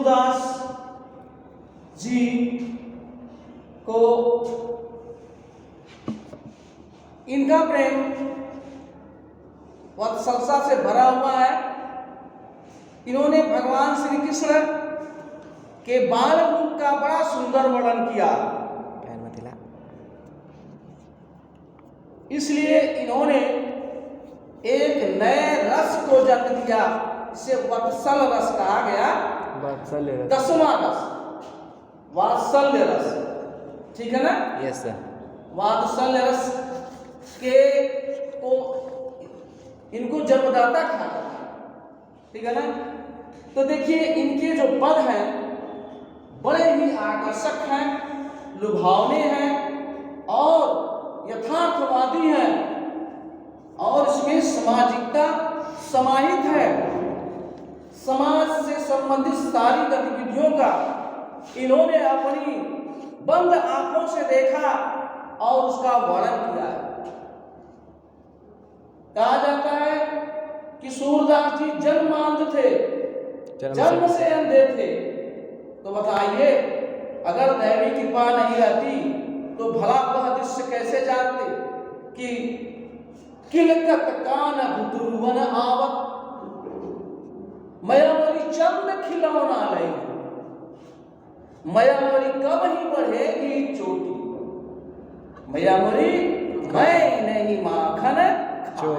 सूरदास जी को इनका प्रेम वत्सलता से भरा हुआ है। इन्होंने भगवान श्री कृष्ण के बाल रूप का बड़ा सुंदर वर्णन किया, इसलिए इन्होंने एक नए रस को जन्म दिया, इसे वत्सल रस कहा गया। दसवां रस वात्सल्य रस, ठीक है ना? Yes sir. वात्सल्य रस के को इनको जन्मदाता कहा जाता है, ठीक है ना? तो देखिए इनके जो पद हैं बड़े ही आकर्षक हैं, लुभावने हैं और यथार्थवादी है, और इसमें सामाजिकता समाहित है। समाज से संबंधित सारी गतिविधियों का इन्होंने अपनी बंद आंखों से देखा और उसका वर्णन किया है। कहा जाता है कि सूरदास जी जन्मांध थे, जन्म से अंधे थे। तो बताइए अगर दैवी कृपा नहीं रहती तो भला वह दृश्य कैसे जानते कि किलकत कान भुतुर्वन आवत मयामरी चंद खिलौना लई, मयामरी कब ही बढ़ेगी चोटी, मयामरी मैं नहीं माखन जो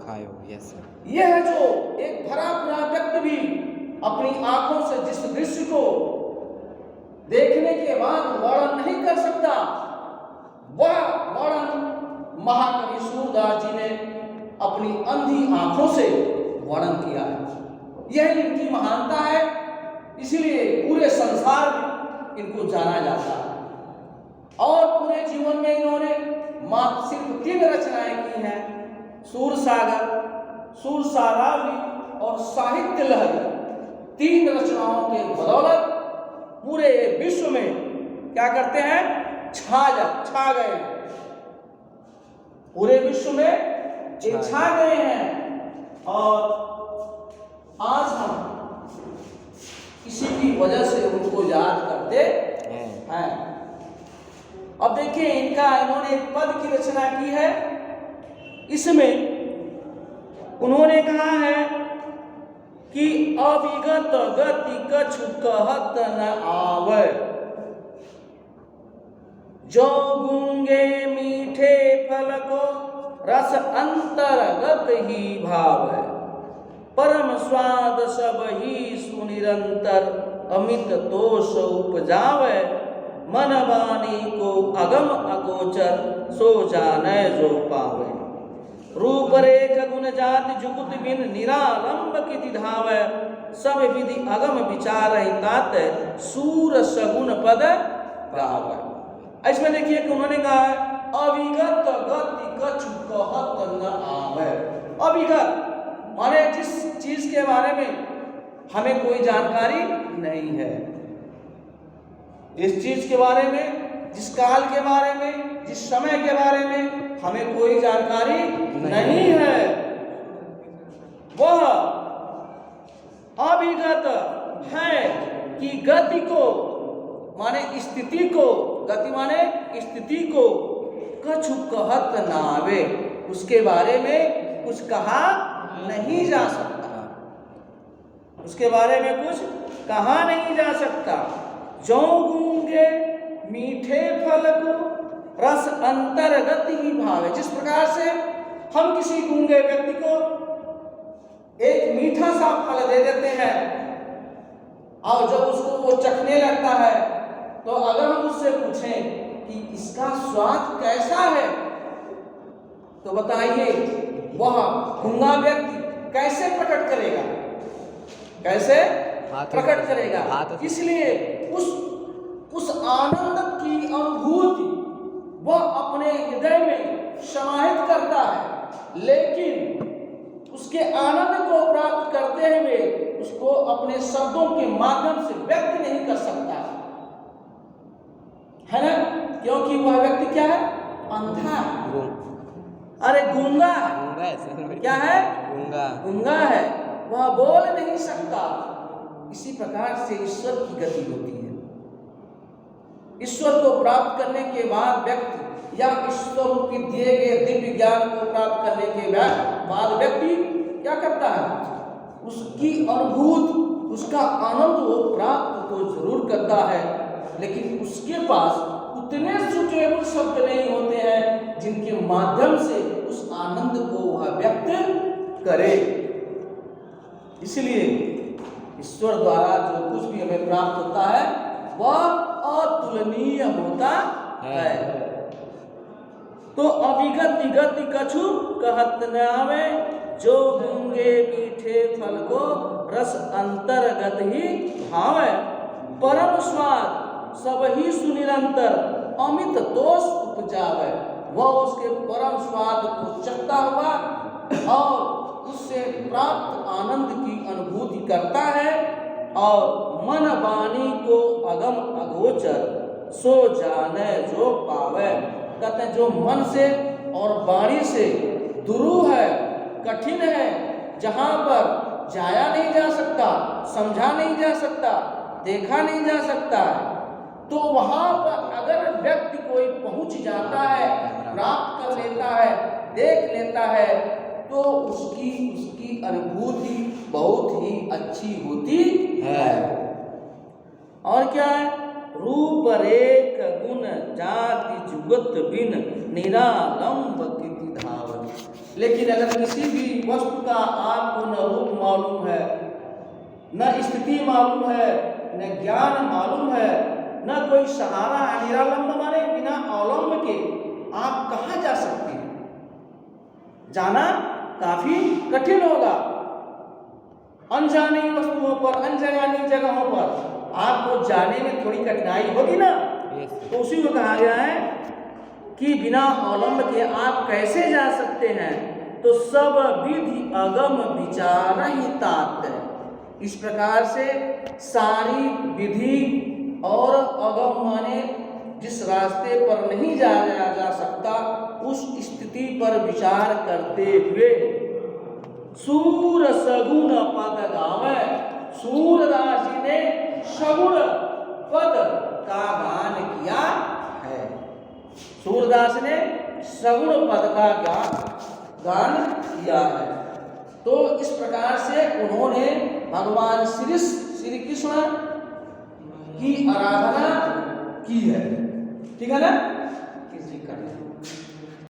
खायो। Yes sir. यह जो एक भरा पूरा व्यक्ति भी अपनी आंखों से जिस दृश्य को देखने के बाद वर्णन नहीं कर सकता, वह वर्णन महाकवि सूरदास जी ने अपनी अंधी आंखों से वर्णन किया है। यह इनकी महानता है, इसलिए पूरे संसार में इनको जाना जाता है। और पूरे जीवन में इन्होंने मात्र सिर्फ 3 रचनाएं की हैं, सूरसागर, सूरसारावली और साहित्य लहरी। 3 रचनाओं के बदौलत पूरे विश्व में क्या करते हैं, छा गए हैं। पूरे विश्व में छा गए हैं और आज हम इसी की वजह से उनको याद करते हैं। अब देखिए इन्होंने एक पद की रचना की है, इसमें उन्होंने कहा है कि अविगत गति कछु कहत न आवे, जो गूंगे मीठे फल को रस अंतर्गत ही भावे, परम स्वाद सब ही सुनिरंतर अमित तोष उपजावे, मन वाणी को अगम अगोचर सो जाने जो पावे, रूप रेख गुण जाति जुगुत बिन निरालंब की धावे, सब विधि अगम विचार तात सूर सगुण पद गावे। इसमें देखिए कि उन्होंने कहा है अविगत गति कछु कहत न आवे। अविगत माने जिस चीज के बारे में हमें कोई जानकारी नहीं है, इस चीज के बारे में, जिस काल के बारे में, जिस समय के बारे में हमें कोई जानकारी नहीं है, वह अविगत है कि गति को माने स्थिति को, गति माने स्थिति को, कछु कहत न आवे, उसके बारे में कुछ कहा नहीं जा सकता, उसके बारे में कुछ कहा नहीं जा सकता। जो गूंगे मीठे फल को रस अंतर्गत ही भावे, जिस प्रकार से हम किसी गूंगे व्यक्ति को एक मीठा सा फल दे देते हैं और जब उसको वो चखने लगता है तो अगर हम उससे पूछें कि इसका स्वाद कैसा है, तो बताइए वह गूंगा व्यक्ति कैसे प्रकट करेगा, कैसे प्रकट करेगा? इसलिए उस आनंद की अनुभूति वह अपने हृदय में समाहित करता है, लेकिन उसके आनंद को प्राप्त करते हुए उसको अपने शब्दों के माध्यम से व्यक्त नहीं कर सकता है ना, क्योंकि वह व्यक्ति क्या है, अंधा है। अरे गूंगा है, क्या है, गूंगा है, वह बोल नहीं सकता, इसी प्रकार से ईश्वर की गति होती है। ईश्वर को प्राप्त करने के बाद व्यक्ति या ईश्वर रूपी दिए गए दिव्य ज्ञान को प्राप्त करने के बाद व्यक्ति क्या करता है? उसकी अनुभूति, उसका आनंद वो प्राप्त तो जरूर करता है, लेकिन उसके पास उतने सुटेबल शब्द नहीं होते हैं जिनके माध्यम से उस आनंद को वह व्यक्त करे। इसलिए ईश्वर द्वारा जो कुछ भी हमें प्राप्त होता है वह अतुलनीय होता है। तो अविगत विगत कछु कहत न आवे, जो गूंगे मीठे फल को रस अंतर्गत ही भावे। परम स्वाद सब ही सुनिरंतर अमित दोष उपजावे। वह उसके परम स्वाद को चखता हुआ और उससे प्राप्त आनंद की अनुभूति करता है और मन वाणी को अगम अगोचर सो जाने जो पावे। कहते हैं जो मन से और वाणी से दुरूह है, कठिन है, जहां पर जाया नहीं जा सकता, समझा नहीं जा सकता, देखा नहीं जा सकता, तो वहां पर अगर व्यक्ति कोई पहुंच जाता है, प्राप्त कर लेता है, देख लेता है, तो उसकी अनुभूति बहुत ही अच्छी होती है। और क्या है? रूप रेख गुण जाति जुगत बिन निरालंब किति धावन। लेकिन अगर किसी भी वस्तु का आपको न रूप मालूम है, न स्थिति मालूम है, न ज्ञान मालूम है, न कोई सहारा है, निरालंब माने बिना अवलंब के आप कहाँ जा सकते हैं? जाना काफी कठिन होगा। अनजानी वस्तुओं पर, अनजानी जगहों पर आपको जाने में थोड़ी कठिनाई होगी ना। तो उसी को कहा गया है कि बिना अवलंब के आप कैसे जा सकते हैं? तो सब विधि अगम विचार ही तात है। इस प्रकार से सारी विधि और अगम माने जिस रास्ते पर नहीं जाया जा सकता उस स्थिति पर विचार करते हुए सूर सगुण पद गावे। सूरदास जी ने सगुण पद का गान किया है। सूरदास ने सगुण पद का गान किया है। तो इस प्रकार से उन्होंने भगवान श्री कृष्ण की आराधना की है। ठीक है ना? किसी का